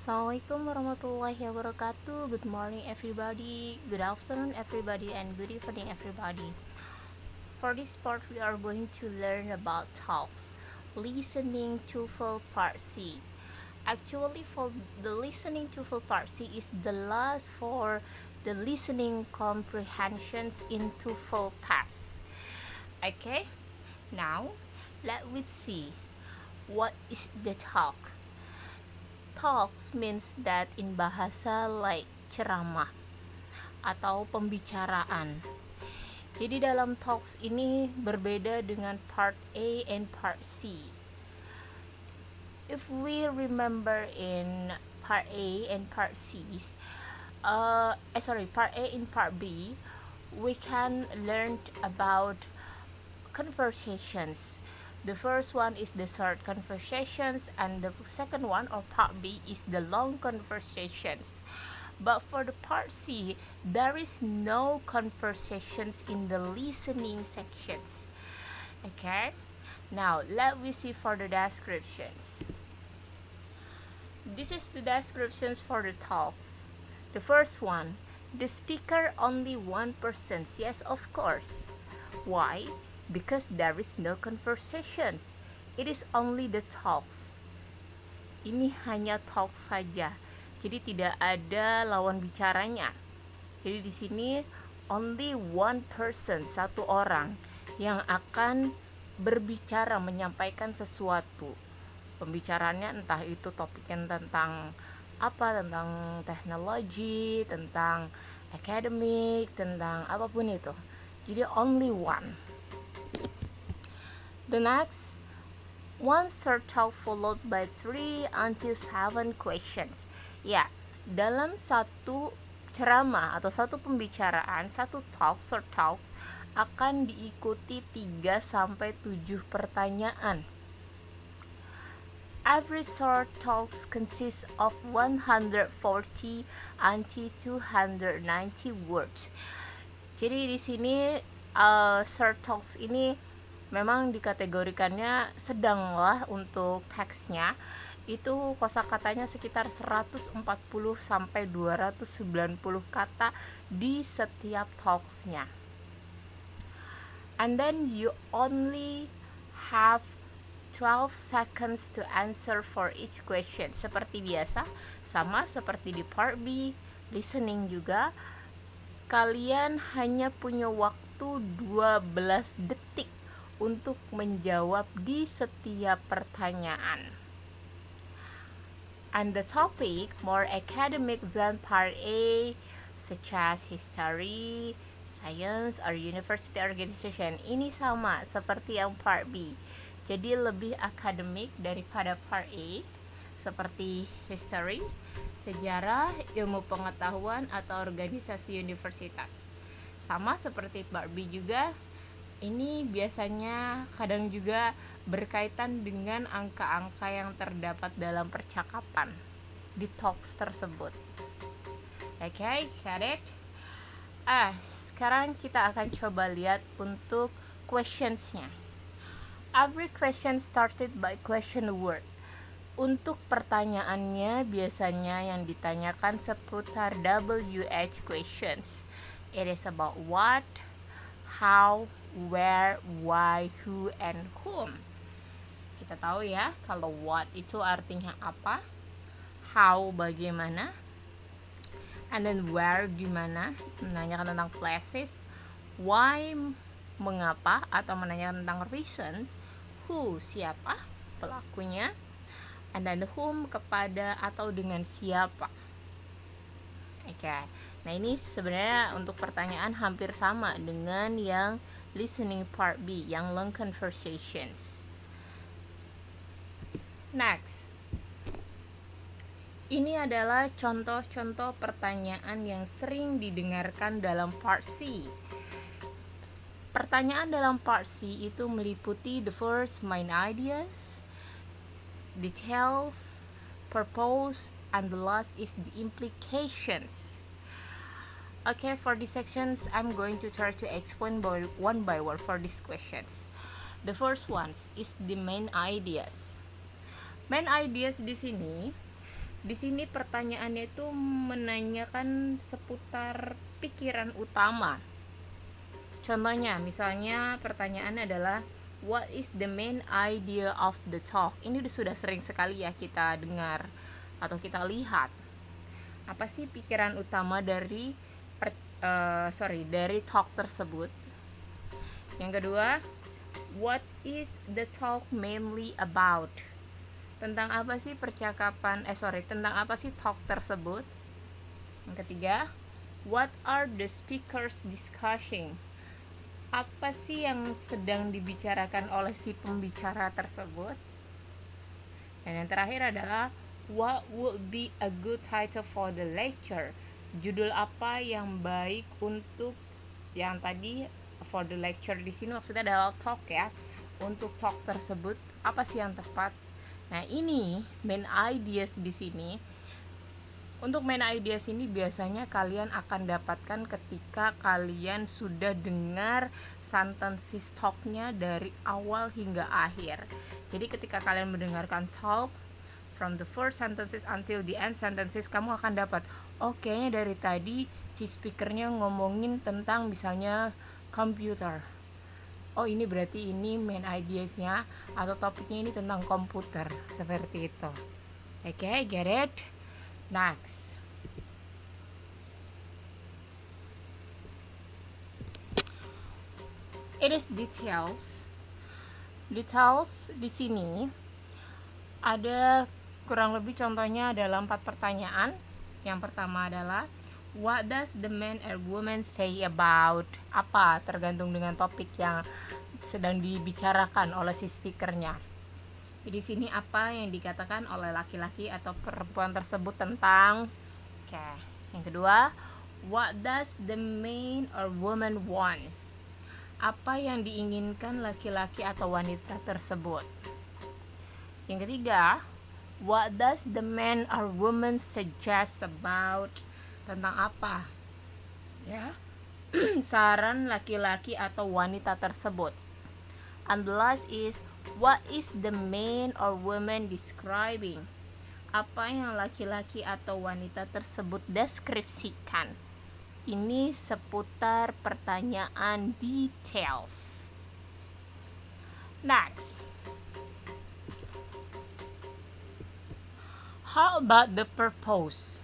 Assalamualaikum warahmatullahi wabarakatuh. Good morning everybody, good afternoon everybody, and good evening everybody. For this part we are going to learn about talks, listening TOEFL part C. Actually, for the listening TOEFL part C is the last for the listening comprehensions in TOEFL test. Okay, now let me see what is the talk. Talks means that in bahasa like ceramah atau pembicaraan. Jadi dalam talks ini berbeda dengan part A and part C. If we remember in part A and part C, part A and part B, we can learn about conversations. The first one is the short conversations, and the second one, or part B, is the long conversations. But for the part C, there is no conversations in the listening sections. Okay, now let me see for the descriptions. This is the descriptions for the talks. The first one, the speaker only one person. Yes, of course. Why? Because there is no conversations. It is only the talks. Ini hanya talk saja. Jadi tidak ada lawan bicaranya. Jadi di sini only one person, satu orang yang akan berbicara, menyampaikan sesuatu. Pembicaraannya entah itu topiknya tentang apa, tentang teknologi, tentang akademik, tentang apapun itu. Jadi only one. The next, one short talk followed by 3 until 7 questions. Ya, dalam satu ceramah atau satu pembicaraan, satu talk, short talks akan diikuti 3 sampai 7 pertanyaan. Every short talks consists of 140 until 290 words. Jadi di sini short talks ini memang dikategorikannya sedang lah untuk teksnya. Itu kosakatanya sekitar 140 sampai 290 kata di setiap talksnya. And then you only have 12 seconds to answer for each question. Seperti biasa, sama seperti di part B, listening juga, kalian hanya punya waktu 12 detik untuk menjawab di setiap pertanyaan. And the topic more academic than part A, such as history, science, or university organization. Ini sama seperti yang part B. Jadi lebih akademik daripada part A, seperti history, sejarah, ilmu pengetahuan, atau organisasi universitas. Sama seperti part B juga, ini biasanya kadang juga berkaitan dengan angka-angka yang terdapat dalam percakapan di talks tersebut. Okay, got it? Sekarang kita akan coba lihat untuk questionsnya. Every question started by question word. Untuk pertanyaannya biasanya yang ditanyakan seputar WH questions. It is about what, how, where, why, who, and whom. Kita tahu ya, kalau what itu artinya apa, how bagaimana, and then where di mana, menanyakan tentang places, why mengapa atau menanyakan tentang reason, who siapa pelakunya, and then whom kepada atau dengan siapa. Oke. Nah, ini sebenarnya untuk pertanyaan hampir sama dengan yang listening part B, yang long conversations. Next. Ini adalah contoh-contoh pertanyaan yang sering didengarkan dalam part C. Pertanyaan dalam part C itu meliputi the first main ideas, details, purpose, and the last is the implications. Okay, for these sections, I'm going to try to explain one by one for these questions. The first one is the main ideas. Main ideas di sini Di sini pertanyaannya itu menanyakan seputar pikiran utama. Contohnya, misalnya pertanyaannya adalah what is the main idea of the talk? Ini sudah sering sekali ya kita dengar atau kita lihat. Apa sih pikiran utama dari dari talk tersebut? Yang kedua, what is the talk mainly about? Tentang apa sih tentang apa sih talk tersebut? Yang ketiga, what are the speakers discussing? Apa sih yang sedang dibicarakan oleh si pembicara tersebut? Dan yang terakhir adalah what would be a good title for the lecture? Judul apa yang baik untuk yang tadi for the lecture di sini maksudnya adalah talk ya. Untuk talk tersebut apa sih yang tepat? Nah, ini main ideas di sini. Untuk main ideas ini biasanya kalian akan dapatkan ketika kalian sudah dengar sentences talk-nya dari awal hingga akhir. Jadi ketika kalian mendengarkan talk from the first sentences until the end sentences, kamu akan dapat, kayaknya dari tadi si speakernya ngomongin tentang misalnya komputer. Ini berarti ini main ideas-nya atau topiknya ini tentang komputer, seperti itu. Okay, get it? Next. It is details. Details di sini ada kurang lebih contohnya dalam 4 pertanyaan. Yang pertama adalah what does the man or woman say about? Apa? Tergantung dengan topik yang sedang dibicarakan oleh si speakernya. Di sini apa yang dikatakan oleh laki-laki atau perempuan tersebut tentang? Yang kedua, what does the man or woman want? Apa yang diinginkan laki-laki atau wanita tersebut? Yang ketiga, what does the man or woman suggest about? Tentang apa? Ya. Saran laki-laki atau wanita tersebut. And the last is what is the man or woman describing? Apa yang laki-laki atau wanita tersebut deskripsikan? Ini seputar pertanyaan details. Next. How about the purpose?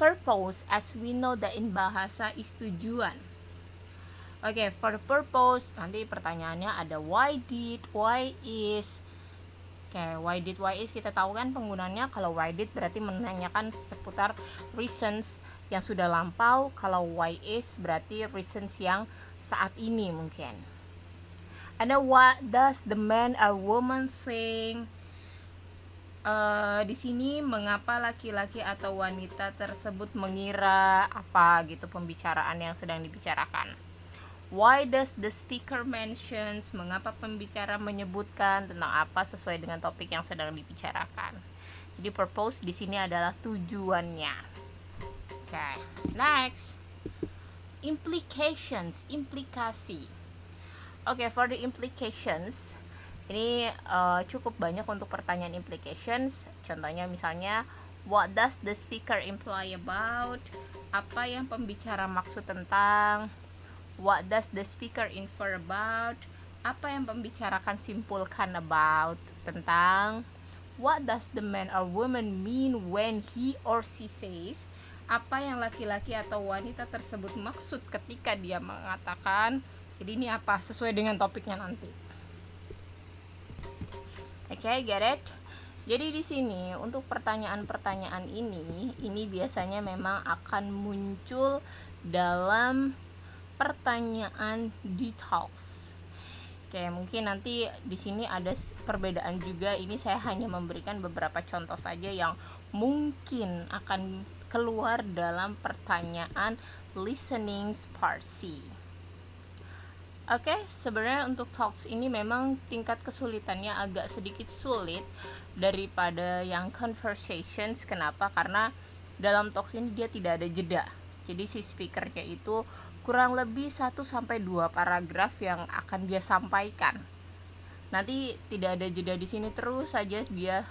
Purpose, as we know that in bahasa, is tujuan. For the purpose, nanti pertanyaannya ada why did, why is. Why did, why is kita tahu kan penggunanya. Kalau why did berarti menanyakan seputar reasons yang sudah lampau. Kalau why is berarti reasons yang saat ini mungkin. And then what does the man or woman think? Di sini mengapa laki-laki atau wanita tersebut mengira apa gitu pembicaraan yang sedang dibicarakan. Why does the speaker mentions? Mengapa pembicara menyebutkan tentang apa sesuai dengan topik yang sedang dibicarakan. Jadi purpose di sini adalah tujuannya. Next. Implications, implikasi. For the implications, ini cukup banyak untuk pertanyaan implications. Contohnya misalnya, what does the speaker imply about? Apa yang pembicara maksud tentang? What does the speaker infer about? Apa yang pembicara akan simpulkan about? Tentang. What does the man or woman mean when he or she says? Apa yang laki-laki atau wanita tersebut maksud ketika dia mengatakan? Jadi ini apa? Sesuai dengan topiknya nanti. Get it? Jadi di sini untuk pertanyaan-pertanyaan ini biasanya memang akan muncul dalam pertanyaan details. Mungkin nanti di sini ada perbedaan juga. Ini saya hanya memberikan beberapa contoh saja yang mungkin akan keluar dalam pertanyaan listening part C. Sebenarnya untuk talks ini memang tingkat kesulitannya agak sedikit sulit daripada yang conversations. Kenapa? Karena dalam talks ini dia tidak ada jeda. Jadi si speakernya itu kurang lebih 1-2 paragraf yang akan dia sampaikan. Nanti tidak ada jeda di sini, terus saja dia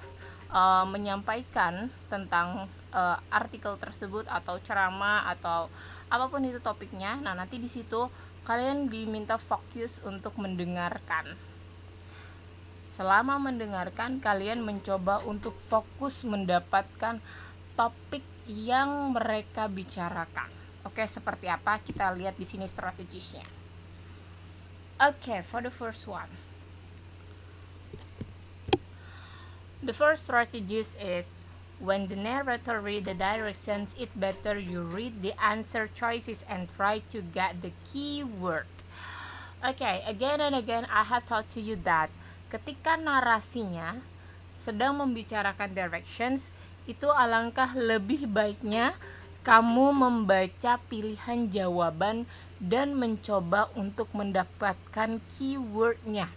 menyampaikan tentang artikel tersebut atau ceramah atau apapun itu topiknya. Nah, nanti di situ kalian diminta fokus untuk mendengarkan. Selama mendengarkan, kalian mencoba untuk fokus mendapatkan topik yang mereka bicarakan. Oke, seperti apa? Kita lihat di sini strategisnya. Oke, for the first one. The first strategy is when the narrator read the directions, it better you read the answer choices and try to get the keyword. Okay, again and again I have taught to you that ketika narasinya sedang membicarakan directions, itu alangkah lebih baiknya kamu membaca pilihan jawaban dan mencoba untuk mendapatkan keywordnya.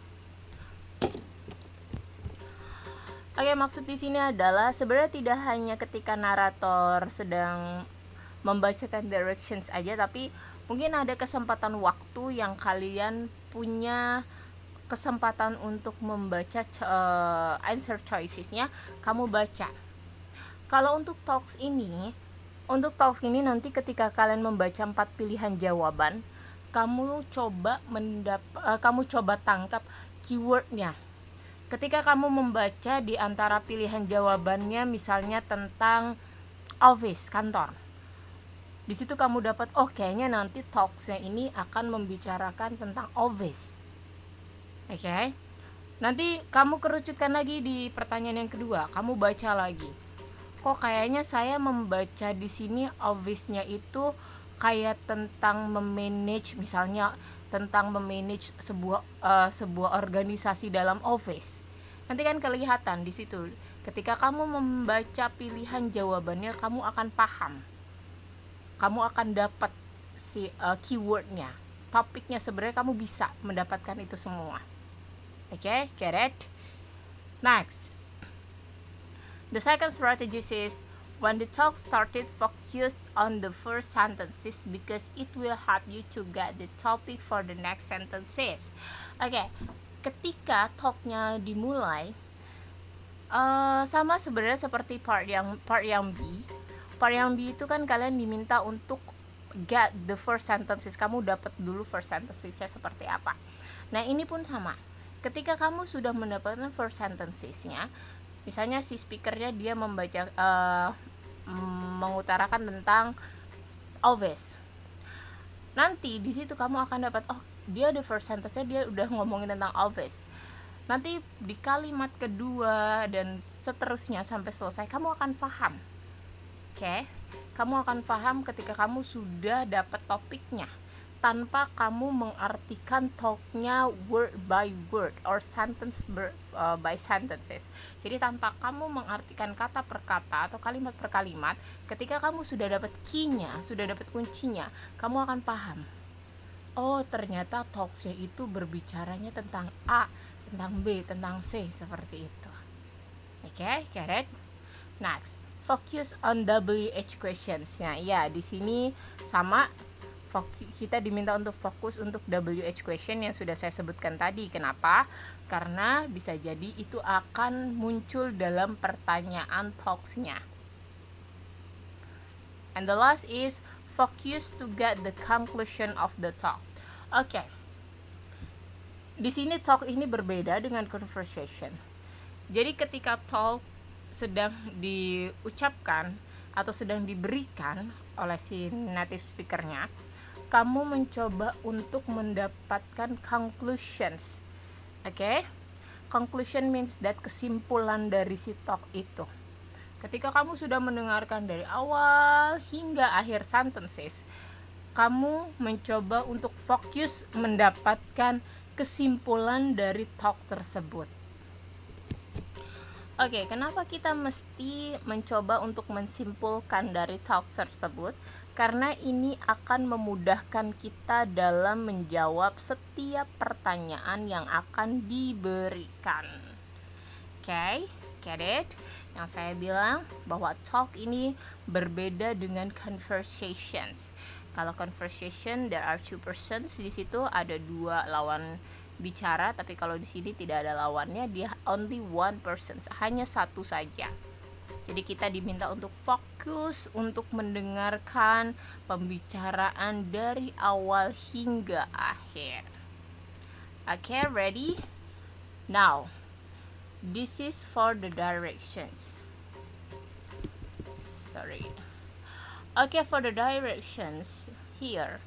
Oke, maksud di sini adalah sebenarnya tidak hanya ketika narator sedang membacakan directions aja, tapi mungkin ada kesempatan waktu yang kalian punya kesempatan untuk membaca answer choicesnya, kamu baca. Kalau untuk talks ini nanti ketika kalian membaca 4 pilihan jawaban, kamu coba tangkap keywordnya. Ketika kamu membaca di antara pilihan jawabannya, misalnya tentang office, kantor, di situ kamu dapat, kayaknya nanti talksnya ini akan membicarakan tentang office. Oke. Nanti kamu kerucutkan lagi di pertanyaan yang kedua, kamu baca lagi. Kok kayaknya saya membaca di sini office-nya itu kayak tentang memanage, misalnya tentang memanage sebuah organisasi dalam office. Nanti kan kelihatan di situ. Ketika kamu membaca pilihan jawabannya, kamu akan paham. Kamu akan dapat si keywordnya, topiknya. Sebenarnya kamu bisa mendapatkan itu semua. Okay, get it? Next, the second strategy is when the talk started, focus on the first sentences because it will help you to get the topic for the next sentences. Okay, ketika talknya dimulai, sama sebenarnya seperti part yang B. Part yang B itu kan kalian diminta untuk get the first sentences. Kamu dapat dulu first sentence-nya seperti apa. Nah, ini pun sama. Ketika kamu sudah mendapatkan first sentences-nya, misalnya si speakernya dia membaca mengutarakan tentang office. Nanti di situ kamu akan dapat, dia the first sentence-nya dia udah ngomongin tentang office. Nanti di kalimat kedua dan seterusnya sampai selesai kamu akan paham. Oke? Kamu akan paham ketika kamu sudah dapat topiknya, tanpa kamu mengartikan talknya word by word or sentence by sentences. Jadi tanpa kamu mengartikan kata per kata atau kalimat per kalimat, ketika kamu sudah dapat key-nya, sudah dapat kuncinya, kamu akan paham. Ternyata talksnya itu berbicaranya tentang A, tentang B, tentang C, seperti itu. Oke, get it? Next, focus on WH questions. Ya, di sini sama. Kita diminta untuk fokus untuk WH question yang sudah saya sebutkan tadi. Kenapa? Karena bisa jadi itu akan muncul dalam pertanyaan talksnya. And the last is focus to get the conclusion of the talk. Oke. Di sini talk ini berbeda dengan conversation. Jadi ketika talk sedang diucapkan atau sedang diberikan oleh si native speakernya, kamu mencoba untuk mendapatkan conclusions. Oke? Conclusion means that kesimpulan dari si talk itu. Ketika kamu sudah mendengarkan dari awal hingga akhir sentences, kamu mencoba untuk fokus mendapatkan kesimpulan dari talk tersebut. Oke, kenapa kita mesti mencoba untuk mensimpulkan dari talk tersebut? Karena ini akan memudahkan kita dalam menjawab setiap pertanyaan yang akan diberikan. Oke, get it? Yang saya bilang bahwa talk ini berbeda dengan conversations. Kalau conversation, there are two persons, di situ ada dua lawan bicara, tapi kalau di sini tidak ada lawannya, dia only one person, hanya satu saja. Jadi kita diminta untuk fokus untuk mendengarkan pembicaraan dari awal hingga akhir. Okay, ready? Now, this is for the directions. Sorry. Okay, for the directions here.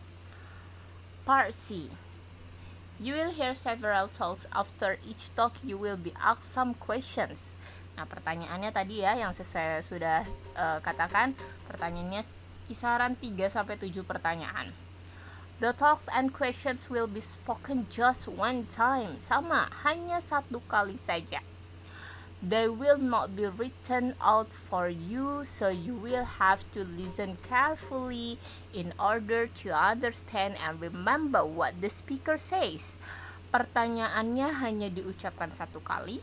Part C. You will hear several talks. After each talk, you will be asked some questions. Nah, pertanyaannya tadi ya yang saya sudah katakan, pertanyaannya kisaran 3-7 pertanyaan. The talks and questions will be spoken just one time. Sama, hanya satu kali saja. They will not be written out for you, so you will have to listen carefully in order to understand and remember what the speaker says. Pertanyaannya hanya diucapkan satu kali.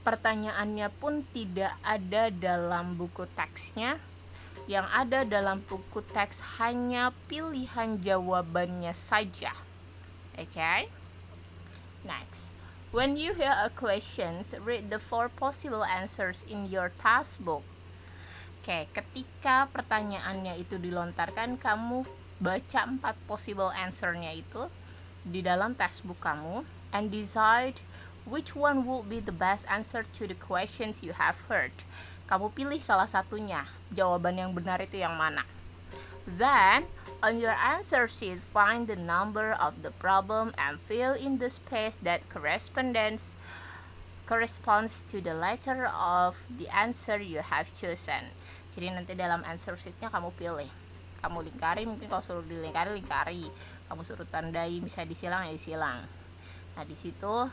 Pertanyaannya pun tidak ada dalam buku teksnya. Yang ada dalam buku teks hanya pilihan jawabannya saja. Okay? Next. When you hear a question, read the 4 possible answers in your task book. Oke, ketika pertanyaannya itu dilontarkan, kamu baca 4 possible answer-nya itu di dalam textbook kamu, and decide which one would be the best answer to the questions you have heard. Kamu pilih salah satunya, jawaban yang benar itu yang mana. Then, on your answer sheet, find the number of the problem and fill in the space that corresponds to the letter of the answer you have chosen. Jadi nanti dalam answer sheetnya kamu pilih. Kamu lingkari, mungkin kalau suruh dilingkari, lingkari. Kamu suruh tandai, bisa disilang, ya disilang. Nah, di situ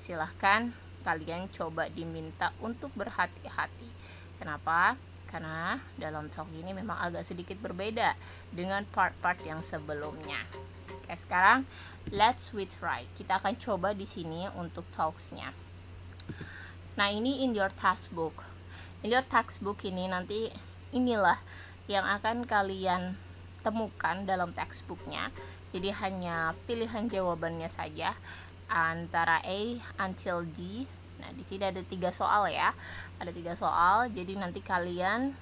silahkan kalian coba diminta untuk berhati-hati. Kenapa? Karena dalam talk ini memang agak sedikit berbeda dengan part-part yang sebelumnya. Oke, sekarang let's we try. Kita akan coba di sini untuk talks-nya. Nah, ini in your task book. In your task book ini nanti inilah yang akan kalian temukan dalam textbook-nya. Jadi hanya pilihan jawabannya saja antara A until D. Nah, di sini ada 3 soal ya. Ada 3 soal. Jadi nanti kalian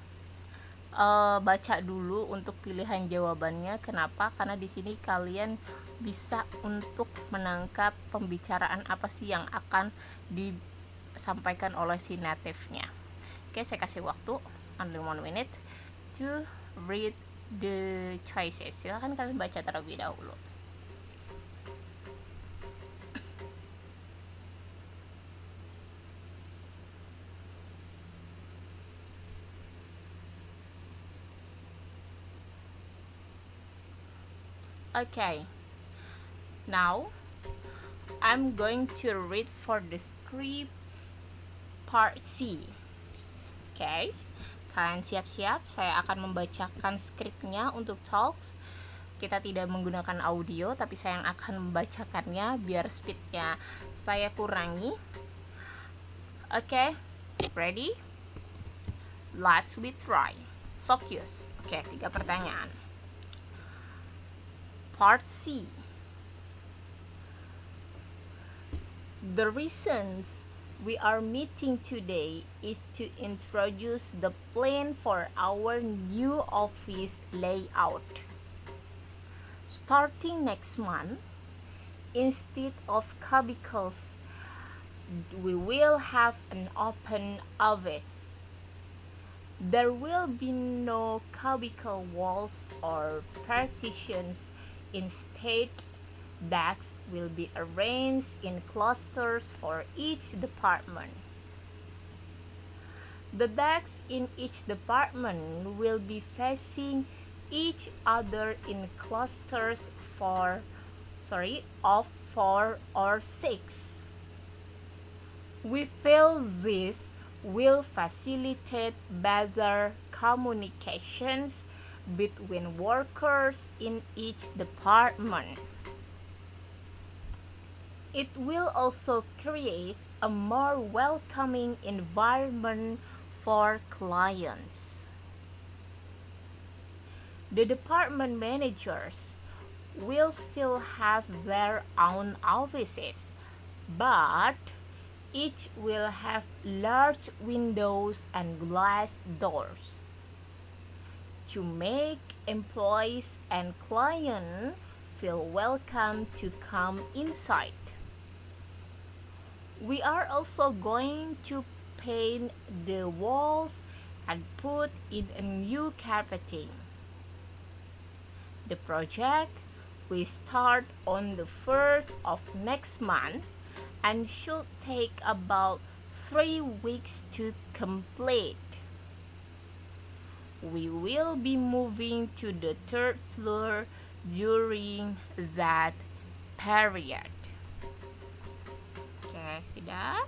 baca dulu untuk pilihan jawabannya. Kenapa? Karena di sini kalian bisa untuk menangkap pembicaraan apa sih yang akan disampaikan oleh si native-nya. Oke, saya kasih waktu only 1 minute to read the choices. Silahkan kalian baca terlebih dahulu. Okay, now I'm going to read for the script part C. Okay, kalian siap-siap, saya akan membacakan skripnya untuk talks. Kita tidak menggunakan audio, tapi saya yang akan membacakannya biar speednya saya kurangi. Okay, ready? Let's we try. Focus. Okay, 3 pertanyaan. Part C. The reasons we are meeting today is to introduce the plan for our new office layout. Starting next month, instead of cubicles, we will have an open office. There will be no cubicle walls or partitions. Instead, desks will be arranged in clusters for each department. The desks in each department will be facing each other in clusters of 4 or 6. We feel this will facilitate better communications between workers in each department. It will also create a more welcoming environment for clients. The department managers will still have their own offices, but each will have large windows and glass doors to make employees and clients feel welcome to come inside. We are also going to paint the walls and put in a new carpeting. The project will start on the 1st of next month and should take about 3 weeks to complete. We will be moving to the 3rd floor during that period. Oke, sudah.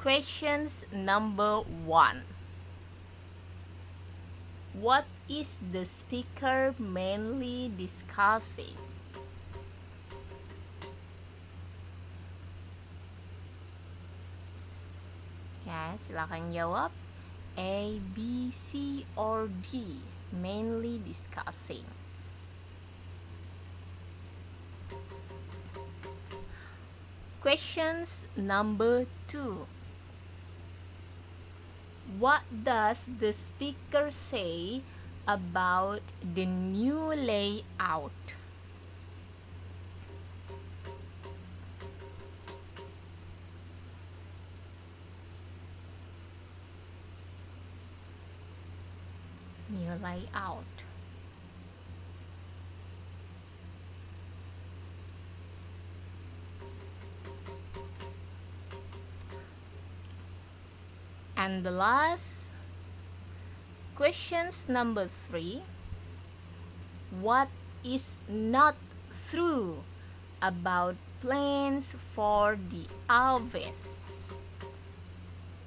Questions number 1. What is the speaker mainly discussing? Ya, silakan jawab. A, B, C, or D. Mainly discussing. Questions number 2. What does the speaker say about the new layout? New layout. And the last, questions number 3. What is not true about plans for the office?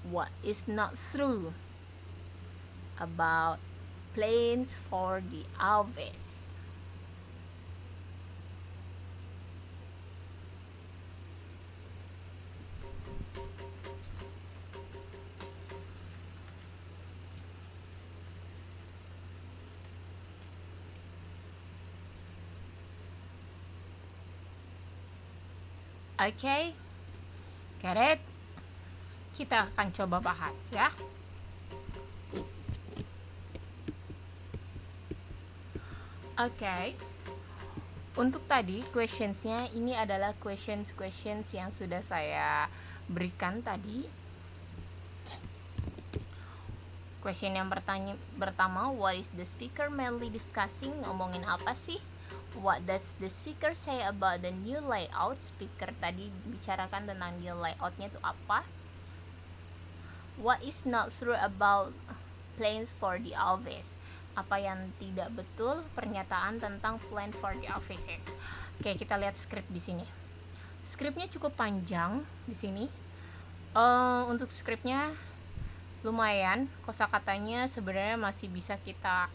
What is not true about plans for the office? Oke, get it? Kita akan coba bahas ya. Oke, untuk tadi questionsnya ini adalah questions yang sudah saya berikan tadi. Question yang pertama, what is the speaker mainly discussing? Ngomongin apa sih? What does the speaker say about the new layout? Speaker tadi bicarakan tentang new layoutnya itu apa? What is not true about plans for the office? Apa yang tidak betul pernyataan tentang plan for the offices? Oke, kita lihat skrip di sini. Skripnya cukup panjang di sini. Untuk skripnya lumayan, kosakatanya sebenarnya masih bisa kita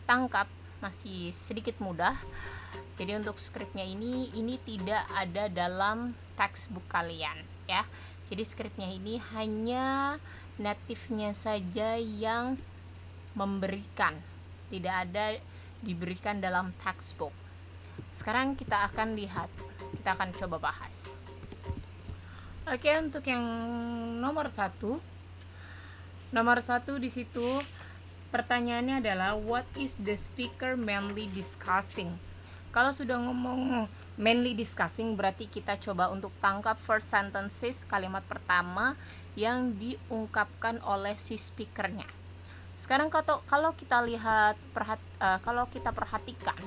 tangkap, masih sedikit mudah. Jadi untuk skripnya ini tidak ada dalam textbook kalian ya. Jadi skripnya ini hanya native-nya saja yang memberikan, tidak ada diberikan dalam textbook. Sekarang kita akan lihat, kita akan coba bahas. Oke, untuk yang nomor satu di situ pertanyaannya adalah what is the speaker mainly discussing? Kalau sudah ngomong mainly discussing, berarti kita coba untuk tangkap first sentences, kalimat pertama yang diungkapkan oleh si speakernya. Sekarang kalau kita lihat kalau kita perhatikan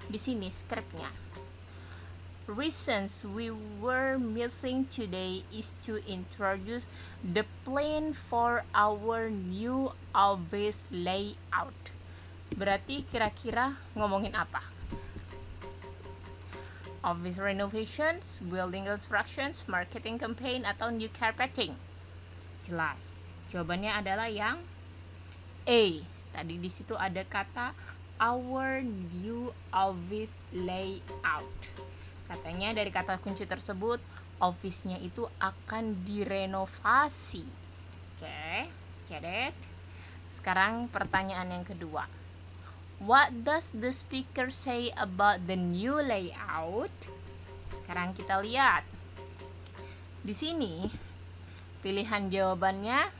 di sini skripnya. Reasons we were meeting today is to introduce the plan for our new office layout. Berarti kira-kira ngomongin apa? Office renovations, building constructions, marketing campaign, atau new carpeting? Jelas. Jawabannya adalah yang A. Tadi di situ ada kata our new office layout. Katanya dari kata kunci tersebut, office-nya itu akan direnovasi. Oke, get it? Sekarang pertanyaan yang kedua. What does the speaker say about the new layout? Sekarang kita lihat. Di sini pilihan jawabannya,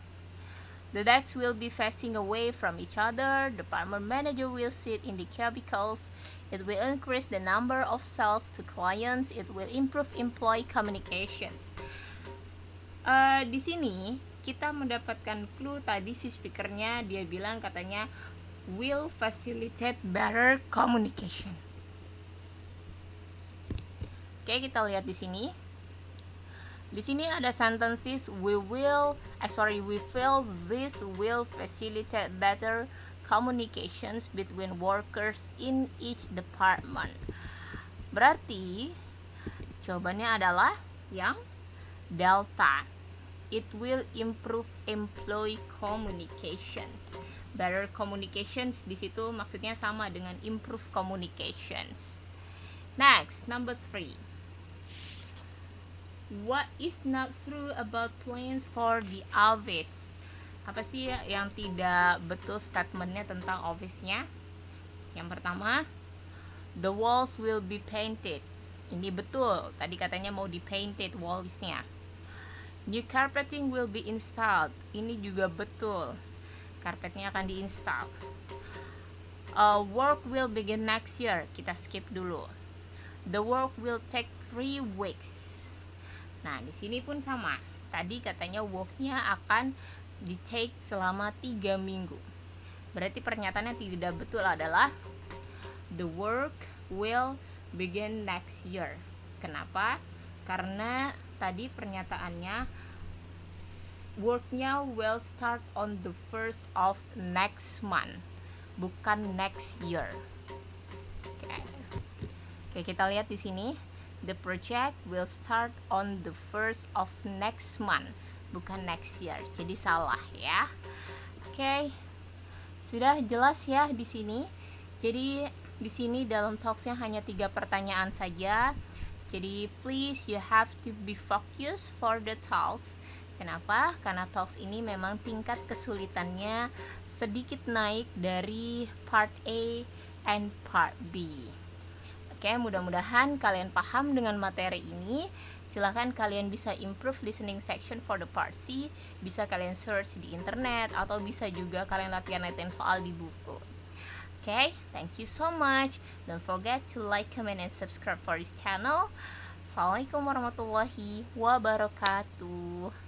the desks will be facing away from each other. Department manager will sit in the cubicles. It will increase the number of sales to clients. It will improve employee communications. Di sini kita mendapatkan clue tadi si speakernya dia bilang katanya will facilitate better communication. Oke, kita lihat di sini. Di sini ada sentences we feel this will facilitate better communications between workers in each department. Berarti jawabannya adalah yang delta. It will improve employee communications. Better communications di situ maksudnya sama dengan improve communications. Next, number 3. What is not true about plans for the office? Apa sih yang tidak betul statementnya tentang office-nya? Yang pertama, the walls will be painted. Ini betul, tadi katanya mau di-painted walls-nya. New carpeting will be installed. Ini juga betul, karpetnya akan diinstal. Work will begin next year. Kita skip dulu. The work will take 3 weeks. Nah, di sini pun sama. Tadi katanya worknya akan di-take selama 3 minggu. Berarti pernyataannya tidak betul adalah the work will begin next year. Kenapa? Karena tadi pernyataannya worknya will start on the 1st of next month, bukan next year. Oke, kita lihat di sini. The project will start on the 1st of next month, bukan next year. Jadi salah ya. Oke. Sudah jelas ya di sini. Jadi di sini dalam talksnya hanya 3 pertanyaan saja. Jadi please you have to be focused for the talks. Kenapa? Karena talks ini memang tingkat kesulitannya sedikit naik dari part A and part B. Oke, mudah-mudahan kalian paham dengan materi ini. Silahkan kalian bisa improve listening section for the part C. Bisa kalian search di internet atau bisa juga kalian latihan-latihan soal di buku. Okay, thank you so much. Don't forget to like, comment, and subscribe for this channel. Assalamualaikum warahmatullahi wabarakatuh.